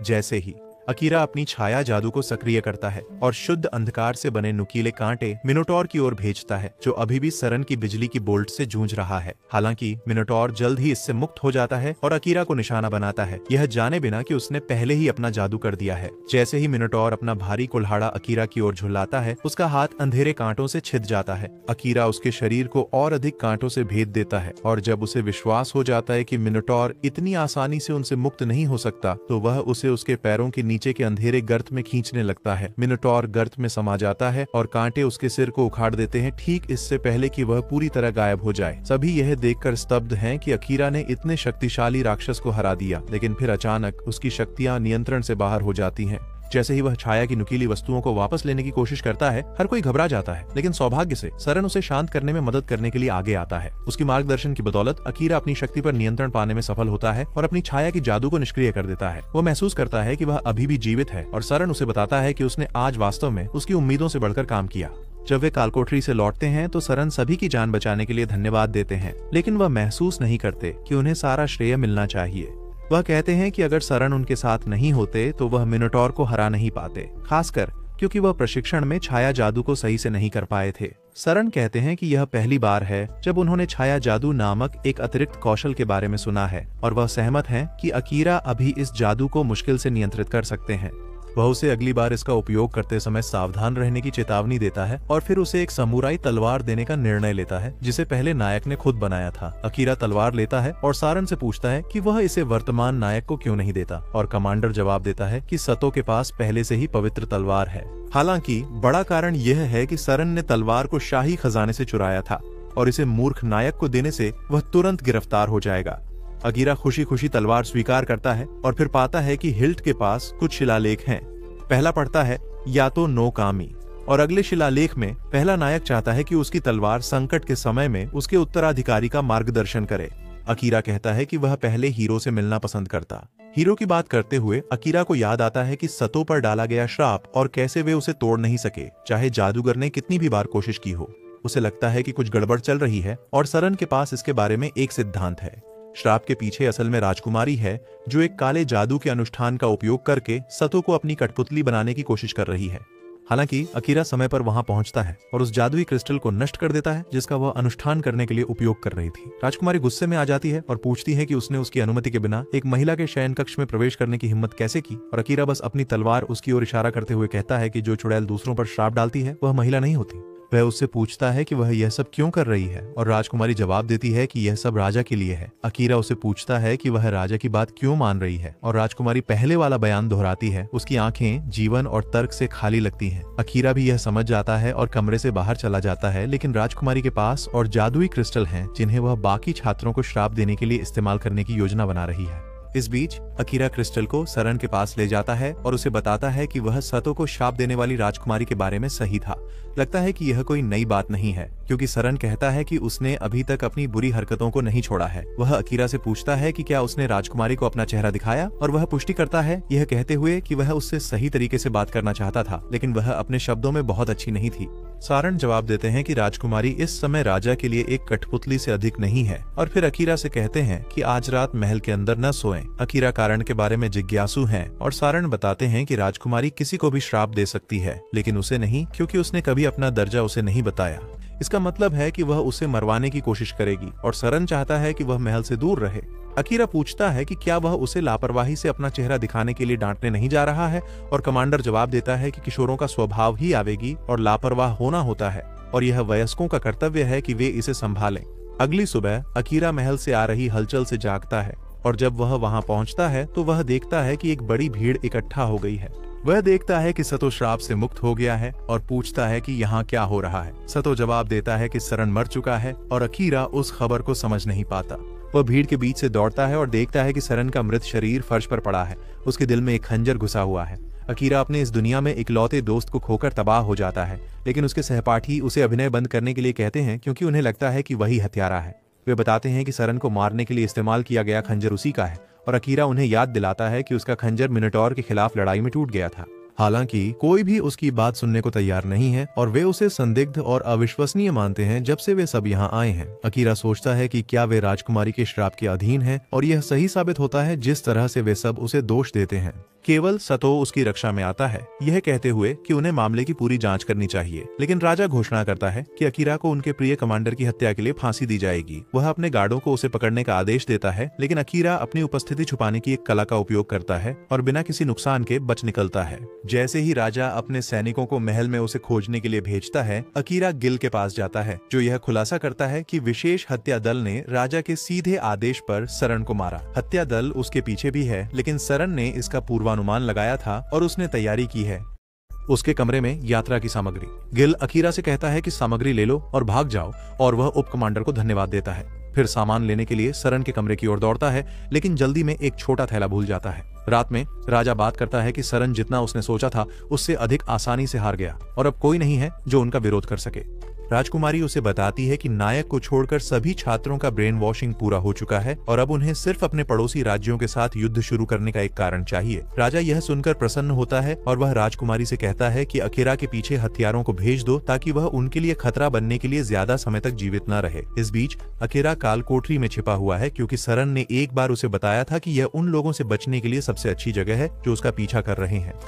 जैसे ही अकीरा अपनी छाया जादू को सक्रिय करता है और शुद्ध अंधकार से बने नुकीले कांटे मिनोटॉर की ओर भेजता है, जो अभी भी सरन की बिजली की बोल्ट से जूझ रहा है। हालांकि मिनोटॉर जल्द ही इससे मुक्त हो जाता है और अकीरा को निशाना बनाता है, यह जाने बिना कि उसने पहले ही अपना जादू कर दिया है। जैसे ही मिनोटॉर अपना भारी कुल्हाड़ा अकीरा की ओर झुलाता है, उसका हाथ अंधेरे कांटों से छिद जाता है। अकीरा उसके शरीर को और अधिक कांटों से भेद देता है और जब उसे विश्वास हो जाता है कि मिनोटॉर इतनी आसानी से उनसे मुक्त नहीं हो सकता, तो वह उसे उसके पैरों के नीचे के अंधेरे गर्त में खींचने लगता है। मिनोटॉर गर्त में समा जाता है और कांटे उसके सिर को उखाड़ देते हैं, ठीक इससे पहले कि वह पूरी तरह गायब हो जाए। सभी यह देखकर स्तब्ध हैं कि अकीरा ने इतने शक्तिशाली राक्षस को हरा दिया, लेकिन फिर अचानक उसकी शक्तियां नियंत्रण से बाहर हो जाती हैं। जैसे ही वह छाया की नुकीली वस्तुओं को वापस लेने की कोशिश करता है, हर कोई घबरा जाता है, लेकिन सौभाग्य से सरन उसे शांत करने में मदद करने के लिए आगे आता है। उसकी मार्गदर्शन की बदौलत अकीरा अपनी शक्ति पर नियंत्रण पाने में सफल होता है और अपनी छाया की जादू को निष्क्रिय कर देता है। वो महसूस करता है कि वह अभी भी जीवित है और सरन उसे बताता है कि उसने आज वास्तव में उसकी उम्मीदों से बढ़कर काम किया। जब वे कालकोठरी से लौटते हैं तो सरन सभी की जान बचाने के लिए धन्यवाद देते हैं, लेकिन वह महसूस नहीं करते कि उन्हें सारा श्रेय मिलना चाहिए। वह कहते हैं कि अगर सरन उनके साथ नहीं होते तो वह मिनोटॉर को हरा नहीं पाते, खासकर क्योंकि वह प्रशिक्षण में छाया जादू को सही से नहीं कर पाए थे। सरन कहते हैं कि यह पहली बार है जब उन्होंने छाया जादू नामक एक अतिरिक्त कौशल के बारे में सुना है और वह सहमत हैं कि अकीरा अभी इस जादू को मुश्किल से नियंत्रित कर सकते हैं। वह उसे अगली बार इसका उपयोग करते समय सावधान रहने की चेतावनी देता है और फिर उसे एक समुराई तलवार देने का निर्णय लेता है, जिसे पहले नायक ने खुद बनाया था। अकीरा तलवार लेता है और सारन से पूछता है कि वह इसे वर्तमान नायक को क्यों नहीं देता, और कमांडर जवाब देता है कि सतो के पास पहले से ही पवित्र तलवार है। हालांकि बड़ा कारण यह है कि सरन ने तलवार को शाही खजाने से चुराया था और इसे मूर्ख नायक को देने से वह तुरंत गिरफ्तार हो जाएगा। अकीरा खुशी खुशी तलवार स्वीकार करता है और फिर पाता है कि हिल्ट के पास कुछ शिलालेख हैं। पहला पढ़ता है या तो नो कामी, और अगले शिलालेख में पहला नायक चाहता है कि उसकी तलवार संकट के समय में उसके उत्तराधिकारी का मार्गदर्शन करे। अकीरा कहता है कि वह पहले हीरो से मिलना पसंद करता। हीरो की बात करते हुए अकीरा को याद आता है कि सतो पर डाला गया श्राप और कैसे वे उसे तोड़ नहीं सके, चाहे जादूगर ने कितनी भी बार कोशिश की हो। उसे लगता है कि कुछ गड़बड़ चल रही है और सरन के पास इसके बारे में एक सिद्धांत है। श्राप के पीछे असल में राजकुमारी है, जो एक काले जादू के अनुष्ठान का उपयोग करके सतो को अपनी कठपुतली बनाने की कोशिश कर रही है। हालांकि अकीरा समय पर वहां पहुंचता है और उस जादुई क्रिस्टल को नष्ट कर देता है जिसका वह अनुष्ठान करने के लिए उपयोग कर रही थी। राजकुमारी गुस्से में आ जाती है और पूछती है कि उसने उसकी अनुमति के बिना एक महिला के शयन कक्ष में प्रवेश करने की हिम्मत कैसे की, और अकीरा बस अपनी तलवार उसकी ओर इशारा करते हुए कहता है कि जो चुड़ैल दूसरों पर श्राप डालती है वह महिला नहीं होती। वह उससे पूछता है कि वह यह सब क्यों कर रही है और राजकुमारी जवाब देती है कि यह सब राजा के लिए है। अकीरा उसे पूछता है कि वह राजा की बात क्यों मान रही है और राजकुमारी पहले वाला बयान दोहराती है। उसकी आंखें जीवन और तर्क से खाली लगती हैं। अकीरा भी यह समझ जाता है और कमरे से बाहर चला जाता है, लेकिन राजकुमारी के पास और जादुई क्रिस्टल हैं जिन्हें वह बाकी छात्रों को श्राप देने के लिए इस्तेमाल करने की योजना बना रही है। इस बीच अकीरा क्रिस्टल को सरन के पास ले जाता है और उसे बताता है कि वह सतो को श्राप देने वाली राजकुमारी के बारे में सही था। लगता है कि यह कोई नई बात नहीं है, क्योंकि सरन कहता है कि उसने अभी तक अपनी बुरी हरकतों को नहीं छोड़ा है। वह अकीरा से पूछता है कि क्या उसने राजकुमारी को अपना चेहरा दिखाया, और वह पुष्टि करता है, यह कहते हुए कि वह उससे सही तरीके से बात करना चाहता था, लेकिन वह अपने शब्दों में बहुत अच्छी नहीं थी। सारन जवाब देते हैं कि राजकुमारी इस समय राजा के लिए एक कठपुतली से अधिक नहीं है, और फिर अकीरा से कहते हैं कि आज रात महल के अंदर न सोएं। अकीरा कारण के बारे में जिज्ञासु हैं और सारन बताते हैं कि राजकुमारी किसी को भी श्राप दे सकती है, लेकिन उसे नहीं, क्योंकि उसने कभी अपना दर्जा उसे नहीं बताया। इसका मतलब है कि वह उसे मरवाने की कोशिश करेगी और सरन चाहता है कि वह महल से दूर रहे। अकीरा पूछता है कि क्या वह उसे लापरवाही से अपना चेहरा दिखाने के लिए डांटने नहीं जा रहा है, और कमांडर जवाब देता है कि किशोरों का स्वभाव ही आवेगी और लापरवाह होना होता है, और यह वयस्कों का कर्तव्य है कि वे इसे संभालें। अगली सुबह अकीरा महल से आ रही हलचल से जागता है, और जब वह वहां पहुंचता है तो वह देखता है कि एक बड़ी भीड़ इकट्ठा हो गई है। वह देखता है कि सतो श्राप से मुक्त हो गया है और पूछता है कि यहाँ क्या हो रहा है। सतो जवाब देता है कि सरन मर चुका है, और अकीरा उस खबर को समझ नहीं पाता। वह भीड़ के बीच से दौड़ता है और देखता है कि सरन का मृत शरीर फर्श पर पड़ा है। उसके दिल में एक खंजर घुसा हुआ है। अकीरा अपने इस दुनिया में इकलौते दोस्त को खोकर तबाह हो जाता है, लेकिन उसके सहपाठी उसे अभिनय बंद करने के लिए कहते हैं, क्योंकि उन्हें लगता है कि वही हत्यारा है। वे बताते हैं कि सरन को मारने के लिए इस्तेमाल किया गया खंजर उसी का है, और अकीरा उन्हें याद दिलाता है कि उसका खंजर मिनोटॉर के खिलाफ लड़ाई में टूट गया था। हालांकि कोई भी उसकी बात सुनने को तैयार नहीं है और वे उसे संदिग्ध और अविश्वसनीय मानते हैं जब से वे सब यहाँ आए हैं। अकीरा सोचता है कि क्या वे राजकुमारी के श्राप के अधीन हैं, और यह सही साबित होता है जिस तरह से वे सब उसे दोष देते हैं। केवल सतो उसकी रक्षा में आता है, यह कहते हुए कि उन्हें मामले की पूरी जांच करनी चाहिए। लेकिन राजा घोषणा करता है कि अकीरा को उनके प्रिय कमांडर की हत्या के लिए फांसी दी जाएगी। वह अपने गार्डों को उसे पकड़ने का आदेश देता है, लेकिन अकीरा अपनी उपस्थिति छुपाने की एक कला का उपयोग करता है और बिना किसी नुकसान के बच निकलता है। जैसे ही राजा अपने सैनिकों को महल में उसे खोजने के लिए भेजता है, अकीरा गिल के पास जाता है, जो यह खुलासा करता है कि विशेष हत्या दल ने राजा के सीधे आदेश पर सरन को मारा। हत्या दल उसके पीछे भी है, लेकिन सरन ने इसका पूर्वानुमान लगाया था और उसने तैयारी की है। उसके कमरे में यात्रा की सामग्री। गिल अकीरा से कहता है कि सामग्री ले लो और भाग जाओ, और वह उप कमांडर को धन्यवाद देता है। फिर सामान लेने के लिए सरन के कमरे की ओर दौड़ता है, लेकिन जल्दी में एक छोटा थैला भूल जाता है। रात में राजा बात करता है कि सरन जितना उसने सोचा था उससे अधिक आसानी से हार गया और अब कोई नहीं है जो उनका विरोध कर सके। राजकुमारी उसे बताती है कि नायक को छोड़कर सभी छात्रों का ब्रेन वॉशिंग पूरा हो चुका है और अब उन्हें सिर्फ अपने पड़ोसी राज्यों के साथ युद्ध शुरू करने का एक कारण चाहिए। राजा यह सुनकर प्रसन्न होता है और वह राजकुमारी से कहता है कि अकीरा के पीछे हथियारों को भेज दो, ताकि वह उनके लिए खतरा बनने के लिए ज्यादा समय तक जीवित न रहे। इस बीच अकीरा काल कोठरी में छिपा हुआ है, क्योंकि सरन ने एक बार उसे बताया था कि यह उन लोगों से बचने के लिए सबसे अच्छी जगह है जो उसका पीछा कर रहे हैं।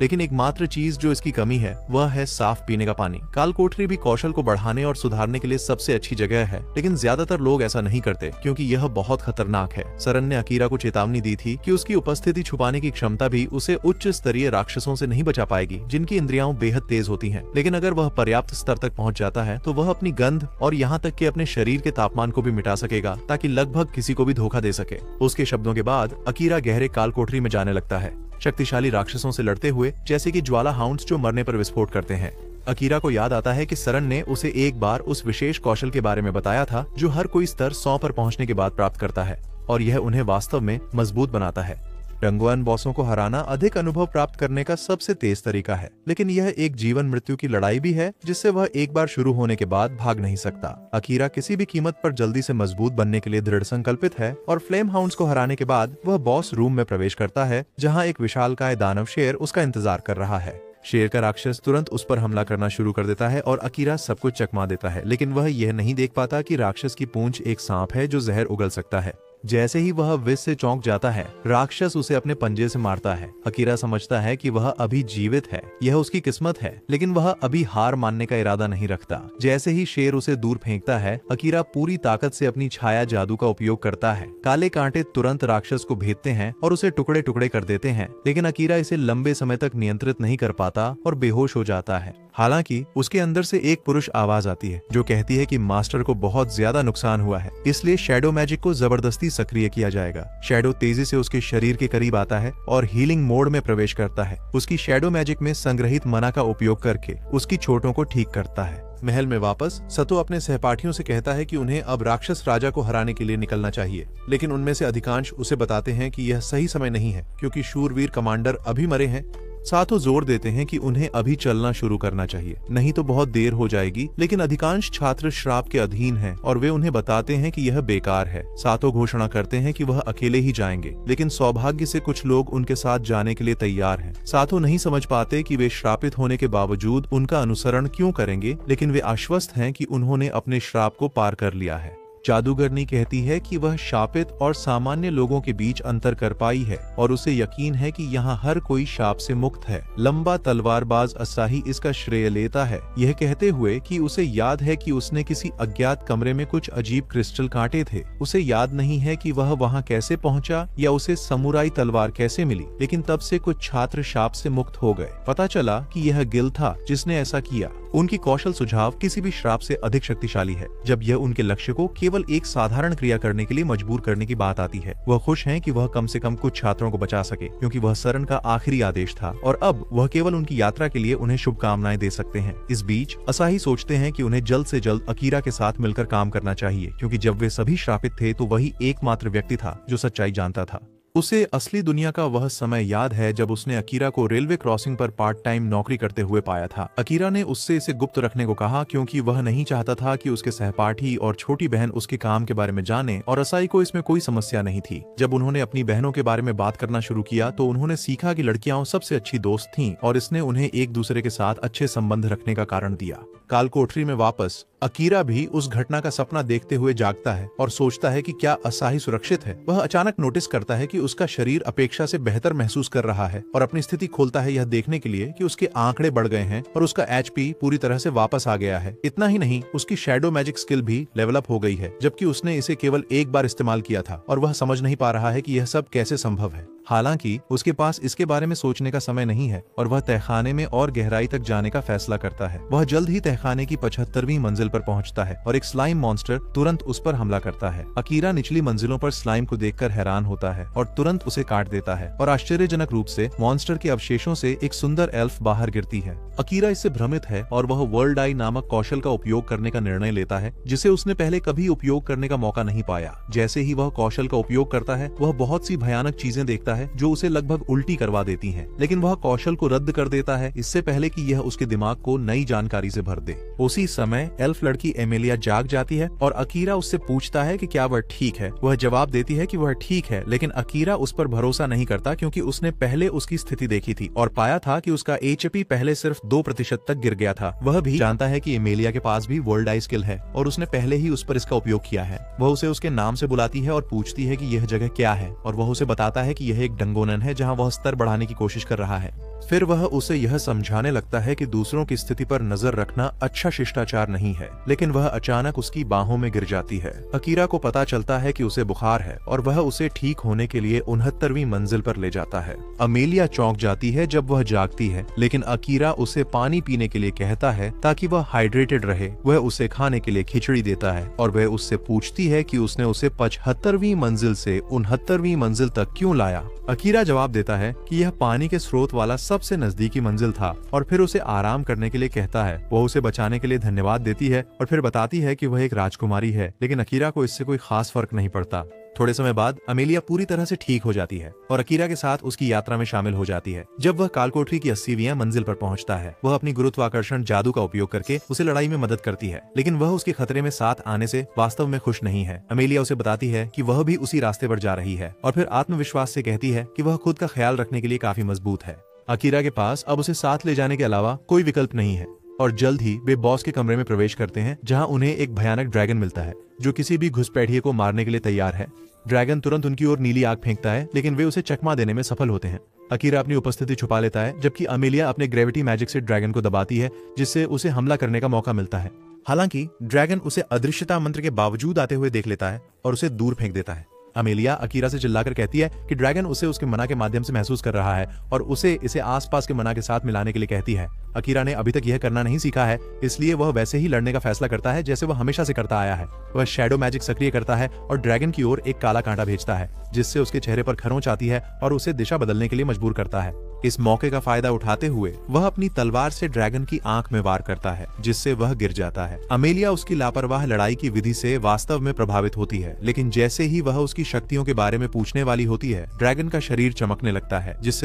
लेकिन एकमात्र चीज जो इसकी कमी है वह है साफ पीने का पानी। काल कोठरी भी कौशल को बढ़ाने और सुधारने के लिए सबसे अच्छी जगह है, लेकिन ज्यादातर लोग ऐसा नहीं करते क्योंकि यह बहुत खतरनाक है। सरन ने अकीरा को चेतावनी दी थी कि उसकी उपस्थिति छुपाने की क्षमता भी उसे उच्च स्तरीय राक्षसों से नहीं बचा पाएगी, जिनकी इंद्रियां बेहद तेज होती हैं। लेकिन अगर वह पर्याप्त स्तर तक पहुंच जाता है तो वह अपनी गंध और यहाँ तक कि अपने शरीर के तापमान को भी मिटा सकेगा, ताकि लगभग किसी को भी धोखा दे सके। उसके शब्दों के बाद अकीरा गहरे काल कोठरी में जाने लगता है, शक्तिशाली राक्षसों से लड़ते हुए, जैसे कि ज्वाला हाउंड्स जो मरने पर विस्फोट करते हैं। अकीरा को याद आता है कि सरन ने उसे एक बार उस विशेष कौशल के बारे में बताया था जो हर कोई स्तर 100 पर पहुंचने के बाद प्राप्त करता है, और यह उन्हें वास्तव में मजबूत बनाता है। रंगवान बॉसों को हराना अधिक अनुभव प्राप्त करने का सबसे तेज तरीका है, लेकिन यह एक जीवन मृत्यु की लड़ाई भी है जिससे वह एक बार शुरू होने के बाद भाग नहीं सकता। अकीरा किसी भी कीमत पर जल्दी से मजबूत बनने के लिए दृढ़ संकल्पित है, और फ्लेम हाउंड्स को हराने के बाद वह बॉस रूम में प्रवेश करता है, जहाँ एक विशालकाय दानव शेर उसका इंतजार कर रहा है। शेर का राक्षस तुरंत उस पर हमला करना शुरू कर देता है और अकीरा सब कुछ चकमा देता है, लेकिन वह यह नहीं देख पाता कि राक्षस की पूंछ एक सांप है जो जहर उगल सकता है। जैसे ही वह विष से चौंक जाता है, राक्षस उसे अपने पंजे से मारता है। अकीरा समझता है कि वह अभी जीवित है, यह उसकी किस्मत है, लेकिन वह अभी हार मानने का इरादा नहीं रखता। जैसे ही शेर उसे दूर फेंकता है, अकीरा पूरी ताकत से अपनी छाया जादू का उपयोग करता है। काले कांटे तुरंत राक्षस को भेदते हैं और उसे टुकड़े टुकड़े कर देते हैं, लेकिन अकीरा इसे लंबे समय तक नियंत्रित नहीं कर पाता और बेहोश हो जाता है। हालांकि उसके अंदर से एक पुरुष आवाज आती है जो कहती है कि मास्टर को बहुत ज्यादा नुकसान हुआ है, इसलिए शैडो मैजिक को जबरदस्ती सक्रिय किया जाएगा। शैडो तेजी से उसके शरीर के करीब आता है और हीलिंग मोड में प्रवेश करता है। उसकी शैडो मैजिक में संग्रहित मना का उपयोग करके उसकी चोटों को ठीक करता है। महल में वापस सतो अपने सहपाठियों से कहता है कि उन्हें अब राक्षस राजा को हराने के लिए निकलना चाहिए, लेकिन उनमें से अधिकांश उसे बताते हैं कि यह सही समय नहीं है क्योंकि शूरवीर कमांडर अभी मरे हैं। साथों जोर देते हैं कि उन्हें अभी चलना शुरू करना चाहिए, नहीं तो बहुत देर हो जाएगी। लेकिन अधिकांश छात्र श्राप के अधीन हैं और वे उन्हें बताते हैं कि यह बेकार है। साथों घोषणा करते हैं कि वह अकेले ही जाएंगे, लेकिन सौभाग्य से कुछ लोग उनके साथ जाने के लिए तैयार हैं। साथों नहीं समझ पाते कि वे श्रापित होने के बावजूद उनका अनुसरण क्यों करेंगे, लेकिन वे आश्वस्त हैं कि उन्होंने अपने श्राप को पार कर लिया है। जादूगरनी कहती है कि वह शापित और सामान्य लोगों के बीच अंतर कर पाई है और उसे यकीन है कि यहाँ हर कोई शाप से मुक्त है। लंबा तलवारबाज असाही इसका श्रेय लेता है, यह कहते हुए कि उसे याद है कि उसने किसी अज्ञात कमरे में कुछ अजीब क्रिस्टल काटे थे। उसे याद नहीं है कि वह वहाँ कैसे पहुँचा या उसे समुराई तलवार कैसे मिली, लेकिन तब से कुछ छात्र शाप से मुक्त हो गए। पता चला कि यह गिल था जिसने ऐसा किया। उनकी कौशल सुझाव किसी भी श्राप से अधिक शक्तिशाली है। जब यह उनके लक्ष्य को केवल एक साधारण क्रिया करने के लिए मजबूर करने की बात आती है, वह खुश हैं कि वह कम से कम कुछ छात्रों को बचा सके, क्योंकि वह सरन का आखिरी आदेश था और अब वह केवल उनकी यात्रा के लिए उन्हें शुभकामनाएं दे सकते हैं। इस बीच असाही सोचते हैं कि उन्हें जल्द से जल्द अकीरा के साथ मिलकर काम करना चाहिए, क्योंकि जब वे सभी श्रापित थे तो वही एकमात्र व्यक्ति था जो सच्चाई जानता था। उसे असली दुनिया का वह समय याद है जब उसने अकीरा को रेलवे क्रॉसिंग पर पार्ट टाइम नौकरी करते हुए पाया था। अकीरा ने उससे इसे गुप्त रखने को कहा क्योंकि वह नहीं चाहता था कि उसके सहपाठी और छोटी बहन उसके काम के बारे में जाने, और असाई को इसमें कोई समस्या नहीं थी। जब उन्होंने अपनी बहनों के बारे में बात करना शुरू किया तो उन्होंने सीखा कि लड़कियां सबसे अच्छी दोस्त थीं और इसने उन्हें एक दूसरे के साथ अच्छे संबंध रखने का कारण दिया। काल कोठरी में वापस अकीरा भी उस घटना का सपना देखते हुए जागता है और सोचता है कि क्या असाही सुरक्षित है। वह अचानक नोटिस करता है कि उसका शरीर अपेक्षा से बेहतर महसूस कर रहा है और अपनी स्थिति खोलता है यह देखने के लिए कि उसके आंकड़े बढ़ गए हैं और उसका एचपी पूरी तरह से वापस आ गया है। इतना ही नहीं, उसकी शैडो मैजिक स्किल भी लेवल अप हो गई है, जबकि उसने इसे केवल एक बार इस्तेमाल किया था और वह समझ नहीं पा रहा है कि यह सब कैसे संभव है। हालांकि उसके पास इसके बारे में सोचने का समय नहीं है और वह तहखाने में और गहराई तक जाने का फैसला करता है। वह जल्द ही तहखाने की 75वीं मंजिल पर पहुंचता है और एक स्लाइम मॉन्स्टर तुरंत उस पर हमला करता है। अकीरा निचली मंजिलों पर स्लाइम को देखकर हैरान होता है और तुरंत उसे काट देता है और आश्चर्यजनक रूप से मॉन्स्टर के अवशेषों से एक सुंदर एल्फ बाहर गिरती है। अकीरा इससे भ्रमित है और वह वर्ल्ड आई नामक कौशल का उपयोग करने का निर्णय लेता है, जिसे उसने पहले कभी उपयोग करने का मौका नहीं पाया। जैसे ही वह कौशल का उपयोग करता है, वह बहुत सी भयानक चीजें देखता है जो उसे लगभग उल्टी करवा देती हैं, लेकिन वह कौशल को रद्द कर देता है इससे पहले कि यह उसके दिमाग को नई जानकारी से भर दे। उसी समय एल्फ लड़की एमेलिया जाग जाती है और अकीरा उससे पूछता है कि क्या वह ठीक है। वह जवाब देती है कि वह ठीक है, लेकिन अकीरा उस पर भरोसा नहीं करता क्योंकि उसने पहले उसकी स्थिति देखी थी और पाया था कि उसका एचपी पहले सिर्फ 2% तक गिर गया था। वह भी जानता है कि एमेलिया के पास भी वर्ल्ड आई स्किल है और उसने पहले ही उस पर इसका उपयोग किया है। वह उसे उसके नाम से बुलाती है और पूछती है कि यह जगह क्या है और वह उसे बताता है कि यह एक डंगोनन है जहाँ वह स्तर बढ़ाने की कोशिश कर रहा है। फिर वह उसे यह समझाने लगता है कि दूसरों की स्थिति पर नजर रखना अच्छा शिष्टाचार नहीं है, लेकिन वह अचानक उसकी बाहों में गिर जाती है। अकीरा को पता चलता है कि उसे बुखार है और वह उसे ठीक होने के लिए 69वीं मंजिल पर ले जाता है। अमेलिया चौंक जाती है जब वह जागती है, लेकिन अकीरा उसे पानी पीने के लिए कहता है ताकि वह हाइड्रेटेड रहे। वह उसे खाने के लिए खिचड़ी देता है और वह उससे पूछती है कि उसने उसे 75वीं मंजिल से 69वीं मंजिल तक क्यों लाया। अकीरा जवाब देता है कि यह पानी के स्रोत वाला सबसे नजदीकी मंजिल था और फिर उसे आराम करने के लिए कहता है। वह उसे बचाने के लिए धन्यवाद देती है और फिर बताती है कि वह एक राजकुमारी है, लेकिन अकीरा को इससे कोई खास फर्क नहीं पड़ता। थोड़े समय बाद अमेलिया पूरी तरह से ठीक हो जाती है और अकीरा के साथ उसकी यात्रा में शामिल हो जाती है। जब वह कालकोठरी की 80वीं मंजिल पर पहुंचता है, वह अपनी गुरुत्वाकर्षण जादू का उपयोग करके उसे लड़ाई में मदद करती है, लेकिन वह उसके खतरे में साथ आने से वास्तव में खुश नहीं है। अमेलिया उसे बताती है कि वह भी उसी रास्ते पर जा रही है और फिर आत्मविश्वास से कहती है कि वह खुद का ख्याल रखने के लिए काफी मजबूत है। अकीरा के पास अब उसे साथ ले जाने के अलावा कोई विकल्प नहीं है और जल्द ही वे बॉस के कमरे में प्रवेश करते हैं, जहां उन्हें एक भयानक ड्रैगन मिलता है जो किसी भी घुसपैठिए को मारने के लिए तैयार है। ड्रैगन तुरंत उनकी ओर नीली आग फेंकता है, लेकिन वे उसे चकमा देने में सफल होते हैं। अकीरा अपनी उपस्थिति छुपा लेता है, जबकि अमेलिया अपने ग्रेविटी मैजिक से ड्रैगन को दबाती है, जिससे उसे हमला करने का मौका मिलता है। हालांकि ड्रैगन उसे अदृश्यता मंत्र के बावजूद आते हुए देख लेता है और उसे दूर फेंक देता है। अमेलिया अकीरा से चिल्लाकर कहती है कि ड्रैगन उसे उसके मना के माध्यम से महसूस कर रहा है और उसे इसे आसपास के मना के साथ मिलाने के लिए कहती है। अकीरा ने अभी तक यह करना नहीं सीखा है, इसलिए वह वैसे ही लड़ने का फैसला करता है जैसे वह हमेशा से करता आया है। वह शैडो मैजिक सक्रिय करता है और ड्रैगन की ओर एक काला कांटा भेजता है, जिससे उसके चेहरे पर खरोंच आती है और उसे दिशा बदलने के लिए मजबूर करता है। इस मौके का फायदा उठाते हुए वह अपनी तलवार से ड्रैगन की आंख में वार करता है, जिससे वह गिर जाता है। अमेलिया उसकी लापरवाह लड़ाई की विधि से वास्तव में प्रभावित होती है, लेकिन जैसे ही वह उसकी शक्तियों के बारे में पूछने वाली होती है, ड्रैगन का शरीर चमकने लगता है, जिससे